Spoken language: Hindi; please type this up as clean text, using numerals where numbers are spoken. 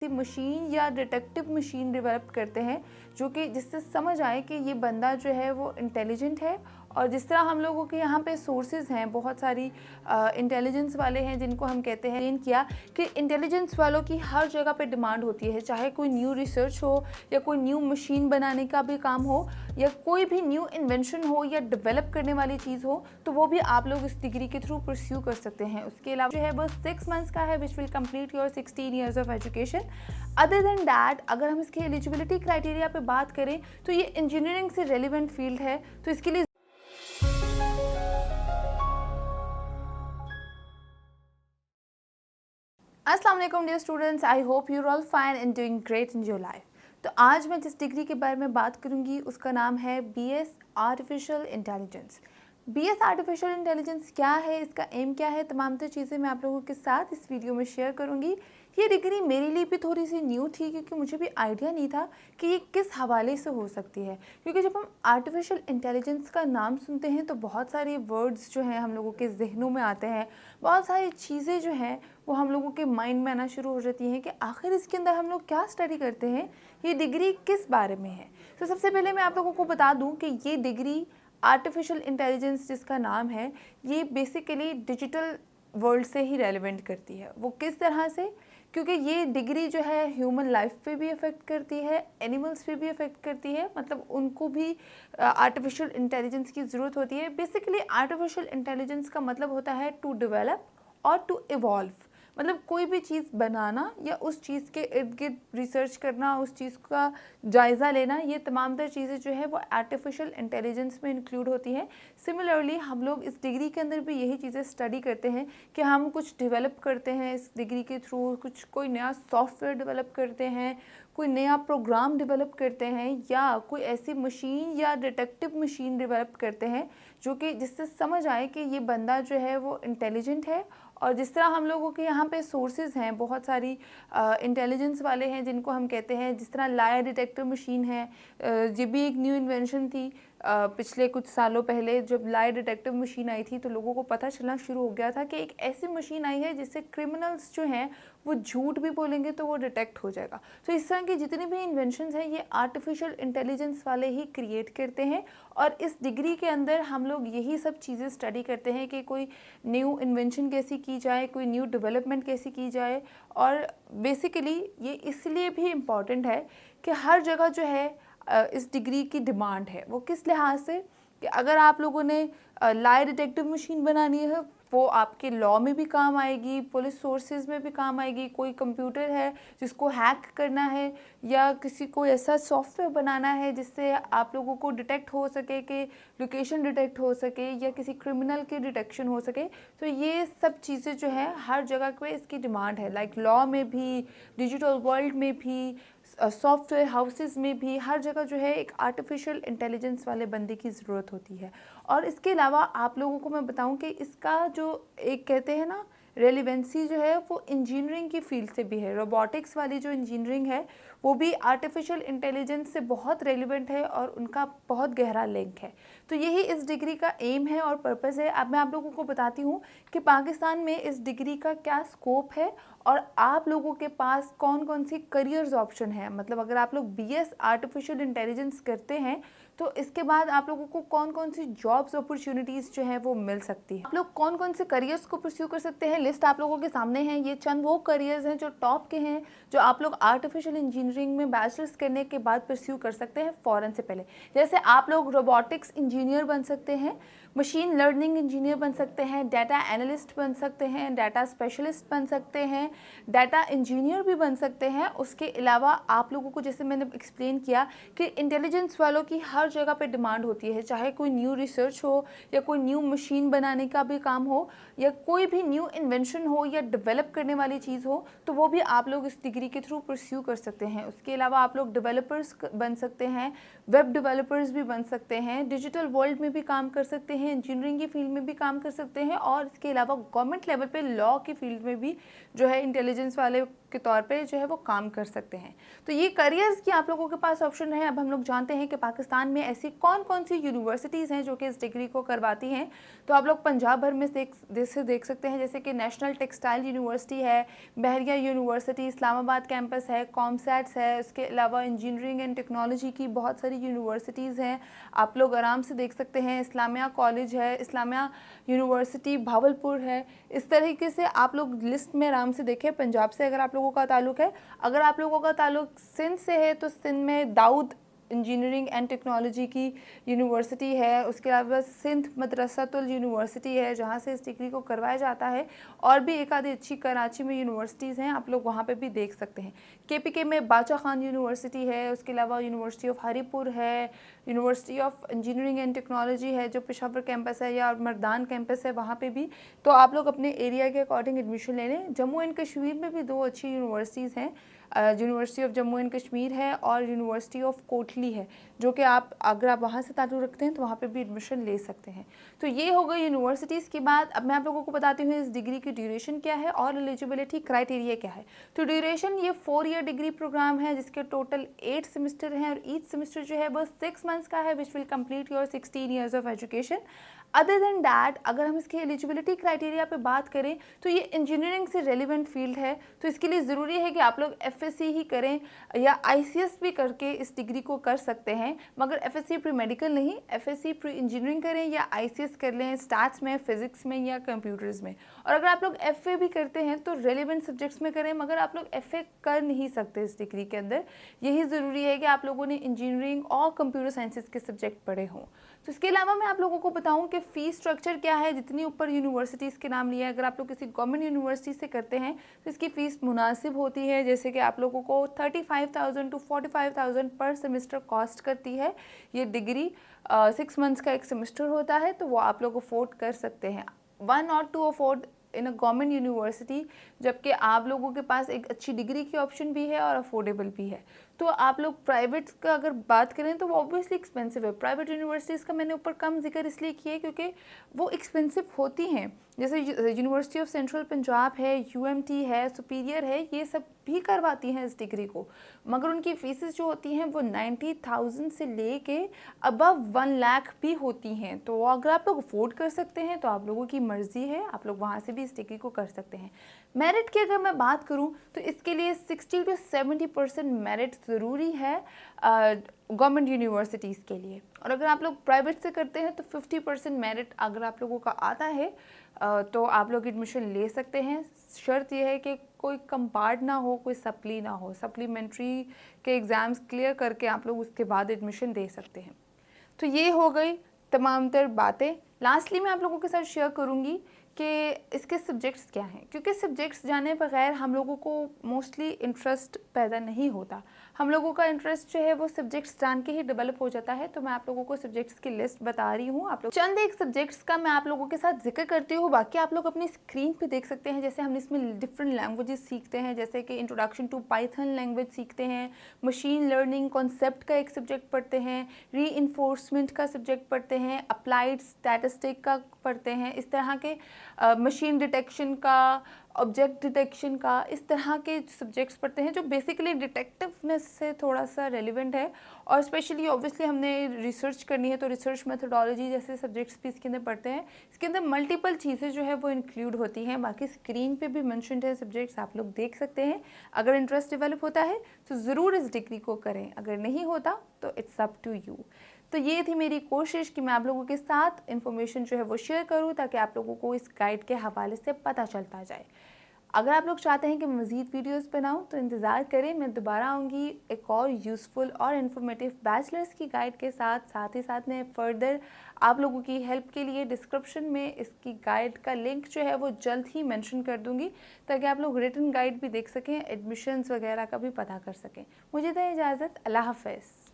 मशीन या डिटेक्टिव मशीन डेवलप करते हैं जो कि जिससे समझ आए कि ये बंदा जो है वो इंटेलिजेंट है। और जिस तरह हम लोगों के यहाँ पे सोर्सेज हैं, बहुत सारी इंटेलिजेंस वाले हैं जिनको हम कहते हैं, किया कि इंटेलिजेंस वालों की हर जगह पे डिमांड होती है, चाहे कोई न्यू रिसर्च हो या कोई न्यू मशीन बनाने का भी काम हो या कोई भी न्यू इन्वेंशन हो या डेवलप करने वाली चीज़ हो, तो वो भी आप लोग इस डिग्री के थ्रू परस्यू कर सकते हैं। उसके अलावा जो है वो 6 मंथ्स का है which will complete your 16 years of education. Other than that, अगर हम इसके एलिजिबिलिटी क्राइटेरिया पे बात करें तो ये इंजीनियरिंग से रेलिवेंट फील्ड है, तो इसके लिए अस्सलाम वालेकुम dear students, I hope you are all fine and doing great in your life. तो आज मैं जिस डिग्री के बारे में बात करूंगी उसका नाम है BS artificial intelligence. BS artificial intelligence क्या है, इसका एम क्या है, तमाम तो चीज़ें मैं आप लोगों के साथ इस वीडियो में शेयर करूंगी। ये डिग्री मेरे लिए भी थोड़ी सी न्यू थी क्योंकि मुझे भी आइडिया नहीं था कि ये किस हवाले से हो सकती है, क्योंकि जब हम आर्टिफिशियल इंटेलिजेंस का नाम सुनते हैं तो बहुत सारे वर्ड्स जो हैं हम लोगों के जहनों में आते हैं, बहुत सारी चीज़ें जो हैं वो हम लोगों के माइंड में आना शुरू हो जाती हैं कि आखिर इसके अंदर हम लोग क्या स्टडी करते हैं, ये डिग्री किस बारे में है। तो सबसे पहले मैं आप लोगों को बता दूं कि ये डिग्री आर्टिफिशियल इंटेलिजेंस जिसका नाम है, ये बेसिकली डिजिटल वर्ल्ड से ही रेलिवेंट करती है। वो किस तरह से, क्योंकि ये डिग्री जो है ह्यूमन लाइफ पे भी अफेक्ट करती है, एनिमल्स पे भी अफेक्ट करती है, मतलब उनको भी आर्टिफिशियल इंटेलिजेंस की ज़रूरत होती है। बेसिकली आर्टिफिशियल इंटेलिजेंस का मतलब होता है टू डेवलप और टू इवॉल्व, मतलब कोई भी चीज़ बनाना या उस चीज़ के इर्द गिर्द रिसर्च करना, उस चीज़ का जायज़ा लेना, ये तमाम तर चीज़ें जो है वो आर्टिफिशियल इंटेलिजेंस में इंक्लूड होती हैं। सिमिलरली हम लोग इस डिग्री के अंदर भी यही चीज़ें स्टडी करते हैं कि हम कुछ डेवलप करते हैं इस डिग्री के थ्रू, कोई नया सॉफ्टवेयर डेवलप करते हैं, कोई नया प्रोग्राम डेवलप करते हैं, या कोई ऐसी मशीन या डिटेक्टिव मशीन डेवलप करते हैं जो कि जिससे समझ आए कि ये बंदा जो है वो इंटेलिजेंट है। और जिस तरह हम लोगों के यहाँ पे सोर्सेज हैं, बहुत सारी इंटेलिजेंस वाले हैं जिनको हम कहते हैं, जिस तरह लायर डिटेक्टर मशीन है, ये भी एक न्यू इन्वेंशन थी। पिछले कुछ सालों पहले जब लायर डिटेक्टिव मशीन आई थी तो लोगों को पता चलना शुरू हो गया था कि एक ऐसी मशीन आई है जिससे क्रिमिनल्स जो हैं वो झूठ भी बोलेंगे तो वो डिटेक्ट हो जाएगा। तो इस तरह की जितनी भी इन्वेंशंस हैं ये आर्टिफिशियल इंटेलिजेंस वाले ही क्रिएट करते हैं। और इस डिग्री के अंदर हम लोग यही सब चीज़ें स्टडी करते हैं कि कोई न्यू इन्वेंशन कैसी की जाए, कोई न्यू डेवलपमेंट कैसी की जाए। और बेसिकली ये इसलिए भी इम्पॉर्टेंट है कि हर जगह जो है इस डिग्री की डिमांड है। वो किस लिहाज से कि अगर आप लोगों ने लाई डिटेक्टिव मशीन बनानी है, वो आपके लॉ में भी काम आएगी, पुलिस सोर्सेज में भी काम आएगी। कोई कंप्यूटर है जिसको हैक करना है, या किसी को ऐसा सॉफ्टवेयर बनाना है जिससे आप लोगों को डिटेक्ट हो सके, कि लोकेशन डिटेक्ट हो सके या किसी क्रिमिनल की डिटेक्शन हो सके, तो ये सब चीज़ें जो है हर जगह पे इसकी डिमांड है। लाइक लॉ में भी, डिजिटल वर्ल्ड में भी, सॉफ्टवेयर हाउसेस में भी, हर जगह जो है एक आर्टिफिशियल इंटेलिजेंस वाले बंदे की ज़रूरत होती है। और इसके अलावा आप लोगों को मैं बताऊं कि इसका जो एक कहते हैं ना रेलिवेंसी जो है वो इंजीनियरिंग की फील्ड से भी है। रोबोटिक्स वाली जो इंजीनियरिंग है वो भी आर्टिफिशियल इंटेलिजेंस से बहुत रेलिवेंट है और उनका बहुत गहरा लिंक है। तो यही इस डिग्री का एम है और पर्पज़ है। अब मैं आप लोगों को बताती हूँ कि पाकिस्तान में इस डिग्री का क्या स्कोप है और आप लोगों के पास कौन कौन सी करियर्स ऑप्शन है। मतलब अगर आप लोग बीएस आर्टिफिशियल इंटेलिजेंस करते हैं तो इसके बाद आप लोगों को कौन कौन सी जॉब्स अपॉर्चुनिटीज़ जो है वो मिल सकती है, आप लोग कौन कौन से करियर्स को परस्यू कर सकते हैं। लिस्ट आप लोगों के सामने है। ये चंद वो करियर्स हैं जो टॉप के हैं, जो आप लोग आर्टिफिशियल इंजीनियरिंग में बैचलर्स करने के बाद परस्यू कर सकते हैं फ़ौरन से पहले। जैसे आप लोग रोबोटिक्स इंजीनियर बन सकते हैं, मशीन लर्निंग इंजीनियर बन सकते हैं, डाटा एनालिस्ट बन सकते हैं, डाटा स्पेशलिस्ट बन सकते हैं, डाटा इंजीनियर भी बन सकते हैं। उसके अलावा आप लोगों को, जैसे मैंने एक्सप्लेन किया कि इंटेलिजेंस वालों की हर जगह पे डिमांड होती है, चाहे कोई न्यू रिसर्च हो या कोई न्यू मशीन बनाने का भी काम हो या कोई भी न्यू इन्वेंशन हो या डेवलप करने वाली चीज़ हो, तो वो भी आप लोग इस डिग्री के थ्रू परस्यू कर सकते हैं। उसके अलावा आप लोग डेवलपर्स बन सकते हैं, वेब डेवलपर्स भी बन सकते हैं, डिजिटल वर्ल्ड में भी काम कर सकते हैं, इंजीनियरिंग की फील्ड में भी काम कर सकते हैं, और इसके अलावा गवर्नमेंट लेवल पे लॉ की फील्ड में भी जो है इंटेलिजेंस वाले के तौर पे जो है वो काम कर सकते हैं। तो ये करियर्स की आप लोगों के पास ऑप्शन है। अब हम लोग जानते हैं कि पाकिस्तान में ऐसी कौन कौन सी यूनिवर्सिटीज़ हैं जो कि इस डिग्री को करवाती हैं। तो आप लोग पंजाब भर में देख सकते हैं, जैसे कि नेशनल टेक्सटाइल यूनिवर्सिटी है, बहरिया यूनिवर्सिटी, इस्लामाबाद कैंपस है, कॉमसैट्स है, उसके अलावा इंजीनियरिंग एंड टेक्नोलॉजी की बहुत सारी यूनिवर्सिटीज़ हैं। आप लोग आराम से देख सकते हैं, इस्लामिया कॉलेज है, इस्लामिया यूनिवर्सिटी भावलपुर है। इस तरीके से आप लोग लिस्ट में आराम से देखें। पंजाब से अगर आप लोगों का ताल्लुक़ है, अगर आप लोगों का ताल्लुक़ सिंध से है तो सिंध में दाऊद इंजीनियरिंग एंड टेक्नोलॉजी की यूनिवर्सिटी है। उसके अलावा सिंध मदरसातुल यूनिवर्सिटी है जहाँ से इस डिग्री को करवाया जाता है। और भी एक आधी अच्छी कराची में यूनिवर्सिटीज़ हैं, आप लोग वहाँ पे भी देख सकते हैं। KPK में बादशाह खान यूनिवर्सिटी है, उसके अलावा यूनिवर्सिटी ऑफ हरीपुर है, university of engineering and technology है जो पेशावर कैंपस है, या मर्दान कैंपस है, वहाँ पे भी। तो आप लोग अपने एरिया के अकॉर्डिंग एडमिशन ले लें। जम्मू एंड कश्मीर में भी 2 अच्छी यूनिवर्सिटीज़ हैं, university of Jammu and Kashmir है और यूनिवर्सिटी ऑफ कोटली है, जो कि आप अगर आप वहाँ से ताल्लुक़ रखते हैं तो वहाँ पे भी एडमिशन ले सकते हैं। तो ये हो गई यूनिवर्सिटीज़ की बात। अब मैं आप लोगों को बताती हूँ इस डिग्री की ड्यूरेशन क्या है और एलिजिबिलिटी क्राइटेरिया क्या है। तो ड्यूरेशन, ये 4 ईयर डिग्री प्रोग्राम है जिसके टोटल 8 सेमेस्टर हैं और ईच सेमेस्टर जो है वो 6 मंथ्स का है, which will complete your 16 years of education. Other than that, अगर हम इसकी एलिजिबिलिटी क्राइटेरिया पे बात करें तो ये इंजीनियरिंग से रेलिवेंट फील्ड है। तो इसके लिए ज़रूरी है कि आप लोग FSC ही करें या ICS भी करके इस डिग्री को कर सकते हैं, मगर FSC प्री मेडिकल नहीं, FSC प्री इंजीनियरिंग करें या ICS कर लें स्टैट्स में, फिजिक्स में या कंप्यूटर्स में। और अगर आप लोग FA भी करते हैं तो रेलिवेंट सब्जेक्ट्स में करें, मगर आप लोग FA कर नहीं सकते इस डिग्री के अंदर। यही ज़रूरी है कि आप लोगों ने इंजीनियरिंग और कंप्यूटर साइंसेस के सब्जेक्ट पढ़े हों। तो इसके अलावा मैं आप लोगों को बताऊं कि फ़ीस स्ट्रक्चर क्या है। जितनी ऊपर यूनिवर्सिटीज़ के नाम लिए, अगर आप लोग किसी गवर्नमेंट यूनिवर्सिटी से करते हैं तो इसकी फ़ीस मुनासिब होती है। जैसे कि आप लोगों को 35,000 to 45,000 पर सेमेस्टर कॉस्ट करती है। ये डिग्री 6 मंथ्स का एक सेमेस्टर होता है, तो वो आप लोग अफोर्ड कर सकते हैं। 1 or 2 afford in a government university, जबकि आप लोगों के पास एक अच्छी डिग्री की ऑप्शन भी है और अफोर्डेबल भी है। तो आप लोग प्राइवेट का अगर बात करें तो वो ऑब्वियसली एक्सपेंसिव है। प्राइवेट यूनिवर्सिटीज़ का मैंने ऊपर कम जिक्र इसलिए किया है क्योंकि वो एक्सपेंसिव होती हैं। जैसे यूनिवर्सिटी ऑफ सेंट्रल पंजाब है, UMT है, सुपीरियर है, ये सब भी करवाती हैं इस डिग्री को, मगर उनकी फ़ीसेस जो होती हैं वो 90,000 से लेके अबव 1 लाख भी होती हैं। तो अगर आप लोग अफोर्ड कर सकते हैं तो आप लोगों की मर्ज़ी है, आप लोग वहाँ से भी इस डिग्री को कर सकते हैं। मेरिट की अगर मैं बात करूँ तो इसके लिए 60 to 70% मेरिट ज़रूरी है गवर्नमेंट यूनिवर्सिटीज़ के लिए। और अगर आप लोग प्राइवेट से करते हैं तो 50% मेरिट अगर आप लोगों का आता है तो आप लोग एडमिशन ले सकते हैं। शर्त यह है कि कोई कंपार्ट ना हो, कोई सप्ली ना हो। सप्लीमेंट्री के एग्ज़ाम्स क्लियर करके आप लोग उसके बाद एडमिशन दे सकते हैं। तो ये हो गई तमाम तर बातें। लास्टली मैं आप लोगों के साथ शेयर करूँगी कि इसके सब्जेक्ट्स क्या हैं, क्योंकि सब्जेक्ट्स जाने बगैर हम लोगों को मोस्टली इंटरेस्ट पैदा नहीं होता। हम लोगों का इंटरेस्ट जो है वो सब्जेक्ट्स जान के ही डेवलप हो जाता है। तो मैं आप लोगों को सब्जेक्ट्स की लिस्ट बता रही हूँ। आप लोग चंद एक सब्जेक्ट्स का मैं आप लोगों के साथ जिक्र करती हूँ, बाकी आप लोग अपनी स्क्रीन पे देख सकते हैं। जैसे हम इसमें डिफरेंट लैंग्वेजेस सीखते हैं, जैसे कि इंट्रोडक्शन टू पाइथन लैंग्वेज सीखते हैं, मशीन लर्निंग कॉन्सेप्ट का एक सब्जेक्ट पढ़ते हैं, री-इन्फोर्समेंट का सब्जेक्ट पढ़ते हैं, अप्लाइड स्टैटिस्टिक का पढ़ते हैं, इस तरह के मशीन डिटेक्शन का, ऑब्जेक्ट डिटेक्शन का, इस तरह के सब्जेक्ट्स पढ़ते हैं जो बेसिकली डिटेक्टिवनेस से थोड़ा सा रेलिवेंट है। और स्पेशली ऑब्वियसली हमने रिसर्च करनी है तो रिसर्च मेथोडोलॉजी जैसे सब्जेक्ट्स भी इसके अंदर पढ़ते हैं। इसके अंदर मल्टीपल चीज़ें जो है वो इंक्लूड होती हैं। बाकी स्क्रीन पे भी मेंशन्ड है सब्जेक्ट्स, आप लोग देख सकते हैं। अगर इंटरेस्ट डेवलप होता है तो ज़रूर इस डिग्री को करें, अगर नहीं होता तो इट्स अप टू यू। तो ये थी मेरी कोशिश कि मैं आप लोगों के साथ इन्फॉर्मेशन जो है वो शेयर करूँ ताकि आप लोगों को इस गाइड के हवाले से पता चलता जाए। अगर आप लोग चाहते हैं कि मैं मज़ीद वीडियोस बनाऊं तो इंतज़ार करें, मैं दोबारा आऊँगी एक और यूज़फुल और इन्फॉर्मेटिव बैचलर्स की गाइड के साथ ही साथ में फर्दर आप लोगों की हेल्प के लिए डिस्क्रिप्शन में इसकी गाइड का लिंक जो है वो जल्द ही मेंशन कर दूँगी ताकि आप लोग रिटन गाइड भी देख सकें, एडमिशन्स वगैरह का भी पता कर सकें। मुझे दें इजाज़त, अल्लाह हाफ़िज़।